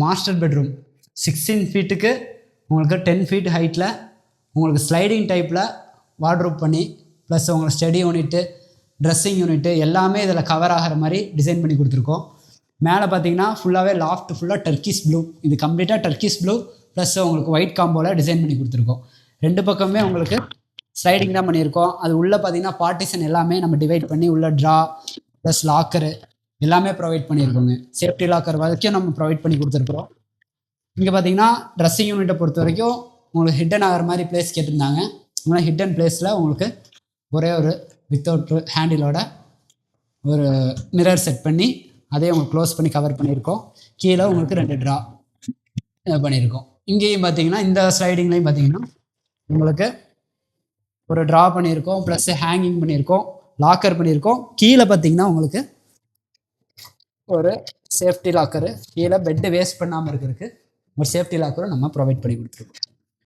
Master bedroom 16 ஃபீட்டுக்கு உங்களுக்கு 10 feet ஹைட்டில் உங்களுக்கு ஸ்லைடிங் டைப்பில் வார்ட்ரோப் பண்ணி ப்ளஸ் உங்களுக்கு ஸ்டடி யூனிட்டு ட்ரெஸ்ஸிங் யூனிட்டு எல்லாமே இதில் கவர் ஆகிற மாதிரி டிசைன் பண்ணி கொடுத்துருக்கோம். மேலே பார்த்தீங்கன்னா ஃபுல்லாகவே லாஃப்ட் ஃபுல்லாக டர்க்கிஷ் ப்ளூ, இது கம்ப்ளீட்டாக டர்க்கிஷ் ப்ளூ ப்ளஸ் உங்களுக்கு ஒயிட் காம்போவில் டிசைன் பண்ணி கொடுத்துருக்கோம். 2 பக்கமே உங்களுக்கு ஸ்லைடிங் தான் பண்ணியிருக்கோம். அது உள்ளே பார்த்தீங்கன்னா பார்ட்டிஷன் எல்லாமே நம்ம டிவைட் பண்ணி உள்ள ட்ரா ப்ளஸ் லாக்கரு எல்லாமே ப்ரொவைட் பண்ணியிருக்கோங்க. சேஃப்டி லாக்கர் வரைக்கும் நம்ம ப்ரொவைட் பண்ணி கொடுத்துருக்குறோம். இங்கே பார்த்தீங்கன்னா ட்ரெஸ்ஸிங் யூனிட்டை பொறுத்த வரைக்கும் உங்களுக்கு ஹிட்டன் ஆகிற மாதிரி பிளேஸ் கேட்டிருந்தாங்க. ஆனால் ஹிட்டன் பிளேஸில் உங்களுக்கு ஒரே ஒரு வித்தவுட் ஹேண்டிலோட ஒரு மிரர் செட் பண்ணி அதே உங்களுக்கு க்ளோஸ் பண்ணி கவர் பண்ணியிருக்கோம். கீழே உங்களுக்கு 2 ட்ரா பண்ணியிருக்கோம். இங்கேயும் பார்த்தீங்கன்னா இந்த ஸ்லைடிங்லேயும் பார்த்தீங்கன்னா உங்களுக்கு ஒரு ட்ரா பண்ணியிருக்கோம் ப்ளஸ் ஹேங்கிங் பண்ணியிருக்கோம், லாக்கர் பண்ணியிருக்கோம். கீழே பார்த்தீங்கன்னா உங்களுக்கு ஒரு சேஃப்டி லாக்கரு, கீழே பெட்டு வேஸ்ட் பண்ணாமல் இருக்கிறதுக்கு ஒரு சேஃப்டி லாக்கரும் நம்ம ப்ரொவைட் பண்ணி கொடுத்துருக்கோம்.